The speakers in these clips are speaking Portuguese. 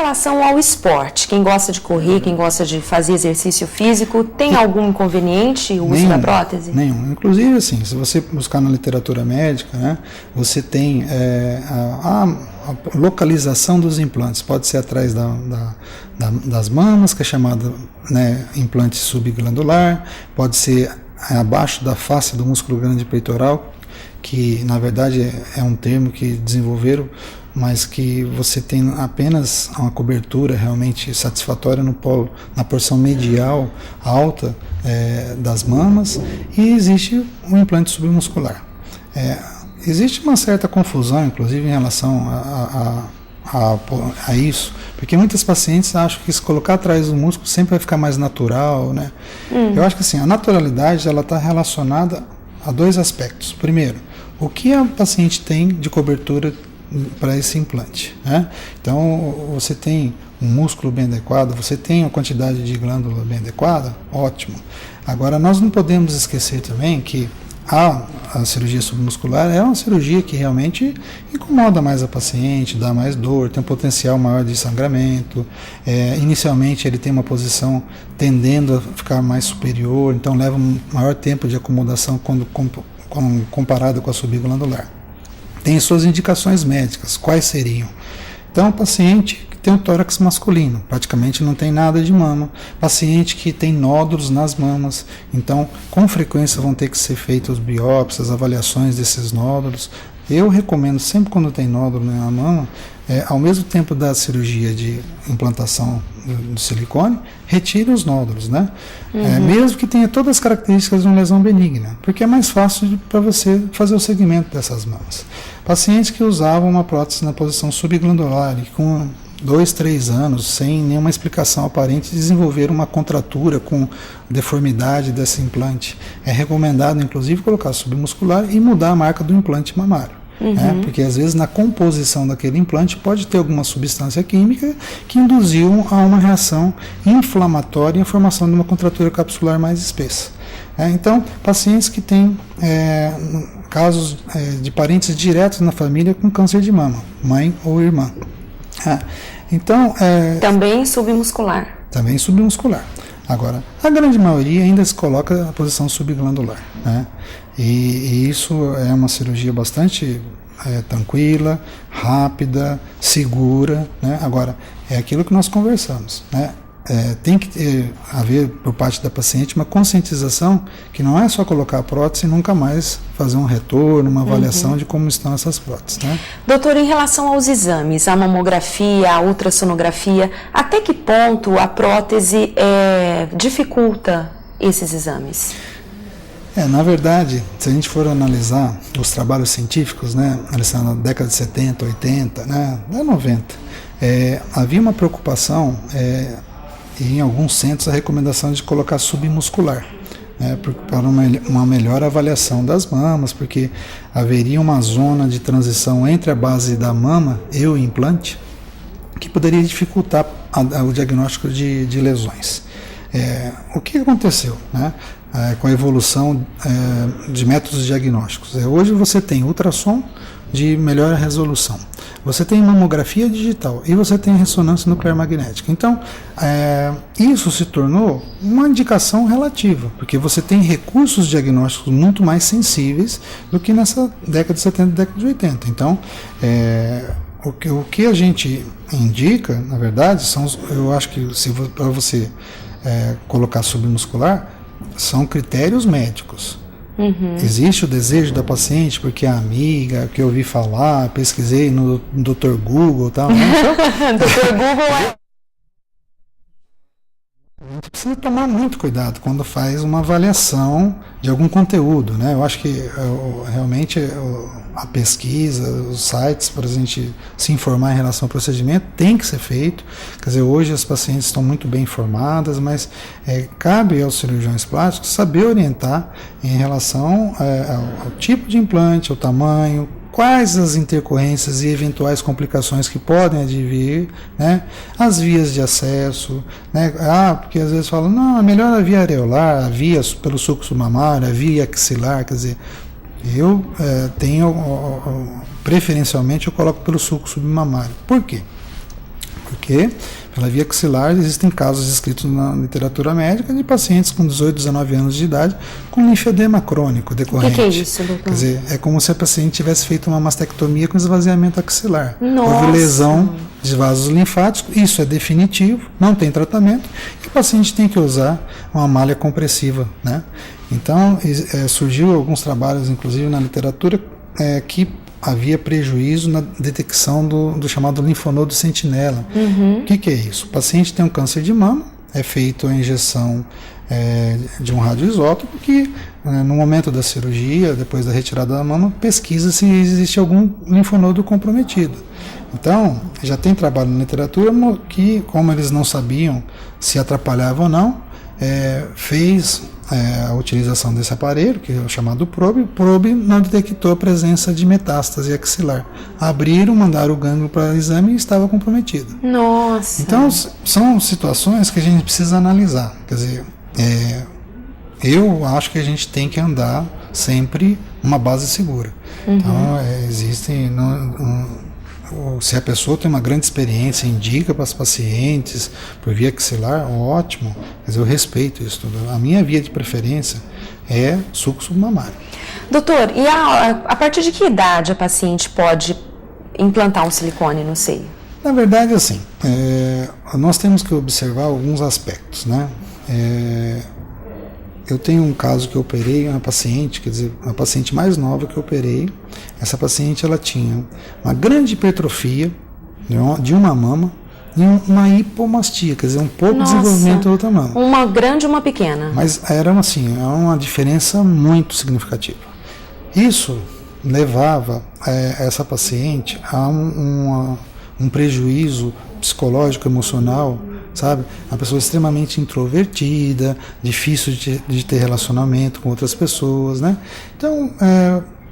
relação ao esporte, quem gosta de correr, quem gosta de fazer exercício físico, tem algum inconveniente o uso da prótese? Nenhum. Inclusive, assim, se você buscar na literatura médica, né, você tem a localização dos implantes. Pode ser atrás das mamas, que é chamada, né, implante subglandular, pode ser abaixo da face do músculo grande peitoral, que na verdade é um termo que desenvolveram, mas que você tem apenas uma cobertura realmente satisfatória no polo, na porção medial alta das mamas, e existe um implante submuscular. Existe uma certa confusão, inclusive, em relação a isso, porque muitas pacientes acham que se colocar atrás do músculo sempre vai ficar mais natural, né? Eu acho que assim, a naturalidade ela está relacionada a dois aspectos. Primeiro, o que a paciente tem de cobertura para esse implante, né? Então, você tem um músculo bem adequado, você tem uma quantidade de glândula bem adequada, ótimo. Agora, nós não podemos esquecer também que a cirurgia submuscular é uma cirurgia que realmente incomoda mais a paciente, dá mais dor, tem um potencial maior de sangramento. Inicialmente ele tem uma posição tendendo a ficar mais superior, então leva um maior tempo de acomodação quando comparado com a subglandular. Tem suas indicações médicas, quais seriam? Então, o paciente que tem um tórax masculino, praticamente não tem nada de mama. Paciente que tem nódulos nas mamas, então, com frequência vão ter que ser feitas biópsias, avaliações desses nódulos. Eu recomendo, sempre quando tem nódulo na mama, ao mesmo tempo da cirurgia de implantação do silicone, retire os nódulos, né? Mesmo que tenha todas as características de uma lesão benigna, porque é mais fácil para você fazer o segmento dessas mamas. Pacientes que usavam uma prótese na posição subglandular e com 2, 3 anos, sem nenhuma explicação aparente, desenvolveram uma contratura com deformidade desse implante. É recomendado, inclusive, colocar submuscular e mudar a marca do implante mamário. Porque às vezes na composição daquele implante pode ter alguma substância química que induziu a uma reação inflamatória e a formação de uma contratura capsular mais espessa. Então, pacientes que têm casos de parentes diretos na família com câncer de mama, mãe ou irmã. Então, também submuscular. Também submuscular. Agora, a grande maioria ainda se coloca na posição subglandular, né? E isso é uma cirurgia bastante tranquila, rápida, segura, né? Agora, é aquilo que nós conversamos, né? Tem que haver por parte da paciente uma conscientização que não é só colocar a prótese e nunca mais fazer um retorno, uma avaliação de como estão essas próteses, né? Doutor, em relação aos exames, a mamografia, a ultrassonografia, até que ponto a prótese dificulta esses exames? Na verdade, se a gente for analisar os trabalhos científicos, né, na década de 70, 80, né, 90, havia uma preocupação em alguns centros a recomendação de colocar submuscular, né, para uma melhor avaliação das mamas, porque haveria uma zona de transição entre a base da mama e o implante que poderia dificultar o diagnóstico de lesões. O que aconteceu, né, com a evolução de métodos diagnósticos? Hoje você tem ultrassom de melhor resolução, você tem mamografia digital e você tem ressonância nuclear magnética. Então, isso se tornou uma indicação relativa, porque você tem recursos diagnósticos muito mais sensíveis do que nessa década de 70 e década de 80. Então, o que a gente indica, na verdade, eu acho que para você colocar submuscular, são critérios médicos. Existe o desejo da paciente, porque a amiga, que eu ouvi falar, pesquisei no Dr. Google e tal. Dr. Google A gente precisa tomar muito cuidado quando faz uma avaliação de algum conteúdo, né? Eu acho que realmente a pesquisa, os sites para a gente se informar em relação ao procedimento tem que ser feito. Quer dizer, hoje as pacientes estão muito bem informadas, mas cabe aos cirurgiões plásticos saber orientar em relação ao tipo de implante, ao tamanho, quais as intercorrências e eventuais complicações que podem advir, né? As vias de acesso, né? Porque às vezes falam, não, é melhor a via areolar, a via pelo sulco submamário, a via axilar. Quer dizer, eu preferencialmente eu coloco pelo sulco submamário. Por quê? Porque pela via axilar existem casos descritos na literatura médica de pacientes com 18, 19 anos de idade com linfedema crônico decorrente. O que é isso, doutor? Quer dizer, é como se a paciente tivesse feito uma mastectomia com esvaziamento axilar. Nossa. Houve lesão de vasos linfáticos, isso é definitivo, não tem tratamento, e o paciente tem que usar uma malha compressiva, né? Então, surgiu alguns trabalhos, inclusive na literatura, que havia prejuízo na detecção do chamado linfonodo sentinela. O que é isso? O paciente tem um câncer de mama, é feita a injeção de um radioisótopo que, no momento da cirurgia, depois da retirada da mama, pesquisa se existe algum linfonodo comprometido. Então, já tem trabalho na literatura que, como eles não sabiam se atrapalhava ou não, fez a utilização desse aparelho, que é o chamado probe. O probe não detectou a presença de metástase axilar. Abriram, mandaram o gânglio para o exame e estava comprometido. Nossa! Então, são situações que a gente precisa analisar. Quer dizer, eu acho que a gente tem que andar sempre uma base segura. Então, existem... se a pessoa tem uma grande experiência, indica para os pacientes por via axilar, ótimo, mas eu respeito isso tudo. A minha via de preferência é suco submamário. Doutor, e a partir de que idade a paciente pode implantar um silicone no seio? Na verdade, assim, nós temos que observar alguns aspectos, né? Eu tenho um caso que eu operei, uma paciente, quer dizer, uma paciente mais nova que eu operei. Essa paciente, ela tinha uma grande hipertrofia de uma mama e uma hipomastia, quer dizer, um pouco desenvolvimento da outra mama. Uma grande e uma pequena. Mas era assim, uma diferença muito significativa. Isso levava essa paciente a um prejuízo psicológico, emocional, sabe? Uma pessoa extremamente introvertida, difícil de ter relacionamento com outras pessoas, né? Então,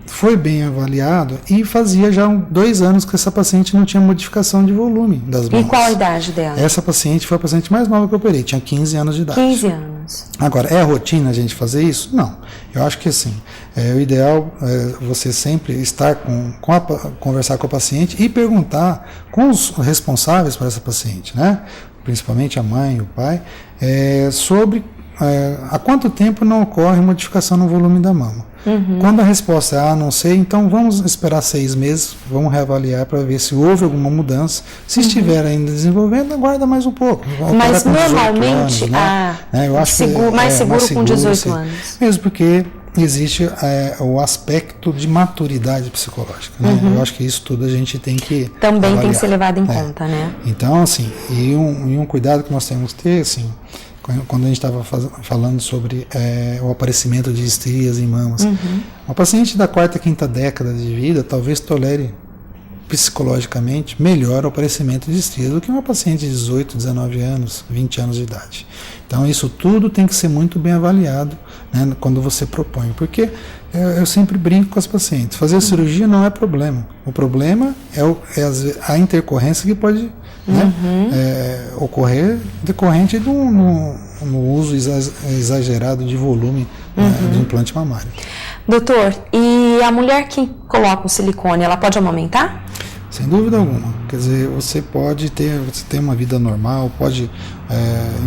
foi bem avaliado e fazia já 2 anos que essa paciente não tinha modificação de volume das mãos. E qual a idade dela? Essa paciente foi a paciente mais nova que eu operei, tinha 15 anos de idade. 15 anos. Agora, é rotina a gente fazer isso? Não. Eu acho que assim, o ideal é você sempre estar conversar com a paciente e perguntar com os responsáveis por essa paciente, né? Principalmente a mãe e o pai, sobre há quanto tempo não ocorre modificação no volume da mama. Quando a resposta é não sei, então vamos esperar 6 meses, vamos reavaliar para ver se houve alguma mudança. Se estiver ainda desenvolvendo, aguarda mais um pouco. Mas normalmente, anos, né? Eu acho mais seguro com 18 sim, anos. Mesmo porque existe o aspecto de maturidade psicológica, né? Eu acho que isso tudo a gente tem que também avaliar. tem que ser levado em conta, né? Então, assim, e um cuidado que nós temos que ter, assim, quando a gente estava falando sobre o aparecimento de estrias em mamas, uma paciente da 4ª, 5ª década de vida talvez tolere psicologicamente melhor o aparecimento de estrias do que uma paciente de 18, 19 anos, 20 anos de idade. Então isso tudo tem que ser muito bem avaliado, né, quando você propõe, porque eu sempre brinco com as pacientes, fazer a cirurgia não é problema, o problema é a intercorrência que pode, né, ocorrer decorrente no uso exagerado de volume do implante mamário. Doutor, e a mulher que coloca o silicone, ela pode amamentar? Sem dúvida alguma. Quer dizer, você tem uma vida normal, pode,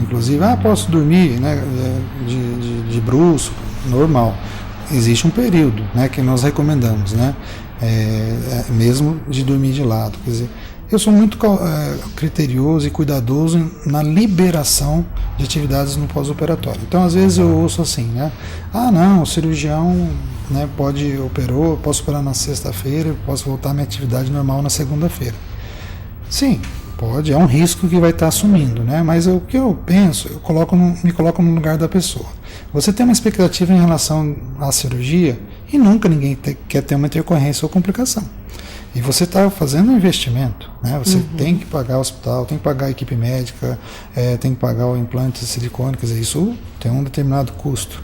inclusive, posso dormir, né, de bruço, normal. Existe um período, né, que nós recomendamos, né, mesmo de dormir de lado. Quer dizer, eu sou muito criterioso e cuidadoso na liberação de atividades no pós-operatório. Então, às vezes eu ouço assim, né? Não, o cirurgião, né, posso operar na sexta-feira, posso voltar à minha atividade normal na segunda-feira. Sim, pode, é um risco que vai estar assumindo, né? Mas o que eu penso, me coloco no lugar da pessoa. Você tem uma expectativa em relação à cirurgia e nunca ninguém quer ter uma intercorrência ou complicação. E você está fazendo um investimento, né? Você tem que pagar o hospital, tem que pagar a equipe médica, tem que pagar o implante de silicone, quer dizer, isso tem um determinado custo.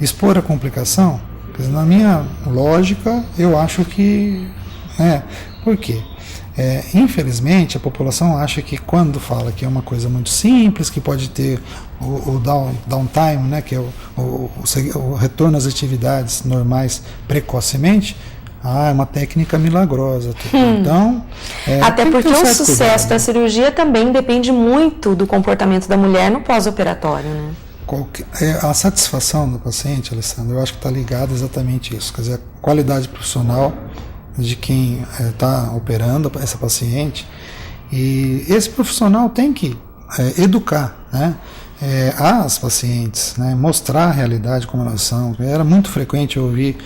Expor a complicação, quer dizer, na minha lógica, eu acho que... por quê? Infelizmente, a população acha que quando fala que é uma coisa muito simples, que pode ter o downtime, né, que é o retorno às atividades normais precocemente, é uma técnica milagrosa. Então, até porque o sucesso cuidado, da cirurgia também depende muito do comportamento da mulher no pós-operatório, né? A satisfação do paciente, Alessandra, eu acho que está ligada exatamente a isso. Quer dizer, a qualidade profissional de quem está operando essa paciente. E esse profissional tem que educar, né? As pacientes, né? Mostrar a realidade como elas são. Era muito frequente eu ouvir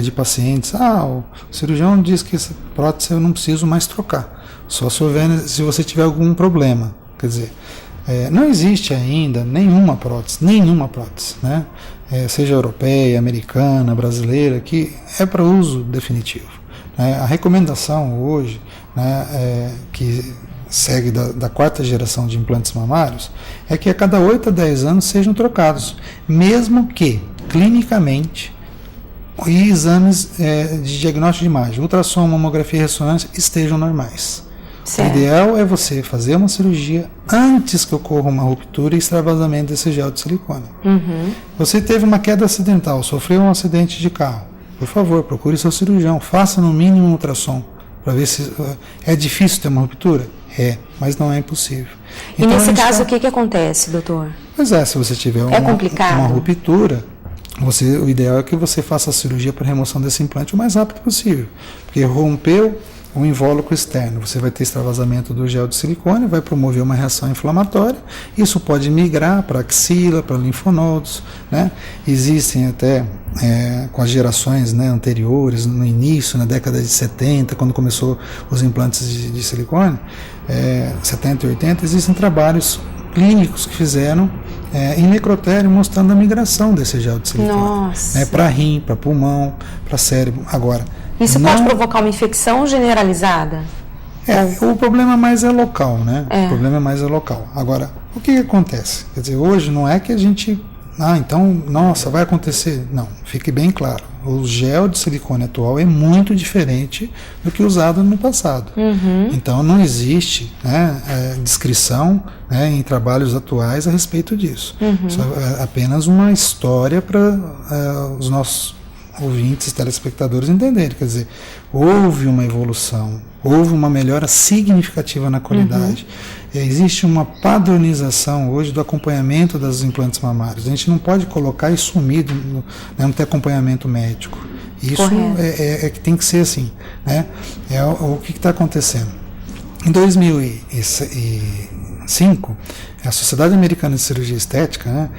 de pacientes: o cirurgião diz que essa prótese eu não preciso mais trocar, só se você tiver algum problema. Quer dizer, não existe ainda nenhuma prótese, né? Seja europeia, americana, brasileira, que é para uso definitivo. A recomendação hoje, né, que segue da quarta geração de implantes mamários, é que a cada 8 a 10 anos sejam trocados, mesmo que clinicamente e exames de diagnóstico de imagem, ultrassom, mamografia e ressonância estejam normais. Certo. O ideal é você fazer uma cirurgia antes que ocorra uma ruptura e extravasamento desse gel de silicone. Uhum. Você teve uma queda acidental, sofreu um acidente de carro, por favor, procure seu cirurgião, faça no mínimo um ultrassom, para ver se é difícil ter uma ruptura. Mas não é impossível. E então, nesse caso, o que acontece, doutor? Pois se você tiver uma ruptura, o ideal é que você faça a cirurgia para remoção desse implante o mais rápido possível. Porque rompeu o invólucro externo, você vai ter extravasamento do gel de silicone, vai promover uma reação inflamatória, isso pode migrar para a axila, para linfonodos, né? Existem até, com as gerações, né, anteriores, no início, na década de 70, quando começou os implantes de silicone, 70 e 80, existem trabalhos clínicos que fizeram em necrotério mostrando a migração desse gel de silicone. Para rim, para pulmão, para cérebro. Agora, isso pode provocar uma infecção generalizada? O problema mais é local, né? O problema mais é local. Agora, o que acontece? Quer dizer, hoje não é que a gente... então, nossa, vai acontecer. Não, fique bem claro. O gel de silicone atual é muito diferente do que usado no passado. Uhum. Então, não existe, né, descrição, né, em trabalhos atuais a respeito disso. Uhum. Isso é apenas uma história para os nossos ouvintes, telespectadores entenderem. Quer dizer, houve uma evolução, houve uma melhora significativa na qualidade. Existe uma padronização hoje do acompanhamento dos implantes mamários. A gente não pode colocar e sumir, não ter acompanhamento médico. Isso que tem que ser assim, né? O que está acontecendo. Em 2005, a Sociedade Americana de Cirurgia Estética, né,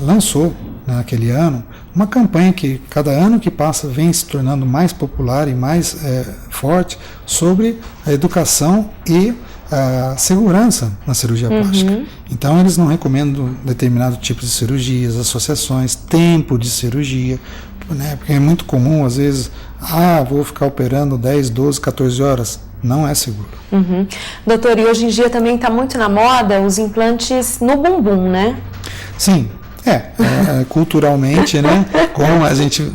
lançou naquele ano uma campanha que cada ano que passa vem se tornando mais popular e mais forte sobre a educação e a segurança na cirurgia plástica. Então eles não recomendam determinado tipo de cirurgias, associações, tempo de cirurgia, né, porque é muito comum às vezes, vou ficar operando 10, 12, 14 horas. Não é seguro. Doutor, e hoje em dia também está muito na moda os implantes no bumbum, né? Sim, culturalmente, né? Como a gente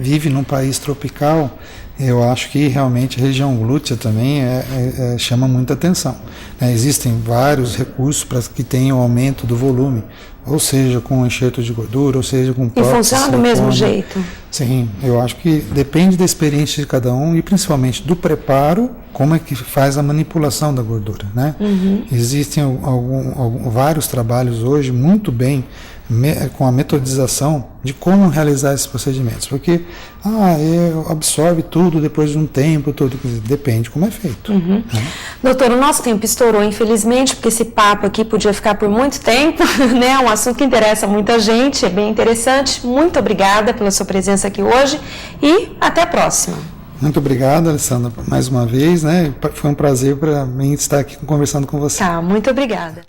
vive num país tropical, eu acho que realmente a região glútea também chama muita atenção. Existem vários recursos para que tenham aumento do volume, ou seja, com enxerto de gordura, ou seja, com prótese. E funciona do mesmo jeito? Sim, eu acho que depende da experiência de cada um e principalmente do preparo, como é que faz a manipulação da gordura, né? Existem vários trabalhos hoje muito bem com a metodização de como realizar esses procedimentos, porque absorve tudo depois de um tempo, depende como é feito. Né? Doutor, o nosso tempo estourou, infelizmente, porque esse papo aqui podia ficar por muito tempo, né? É um assunto que interessa muita gente, é bem interessante. Muito obrigada pela sua presença aqui hoje e até a próxima. Muito obrigado, Alessandra, mais uma vez, né? Foi um prazer para mim estar aqui conversando com você. Muito obrigada.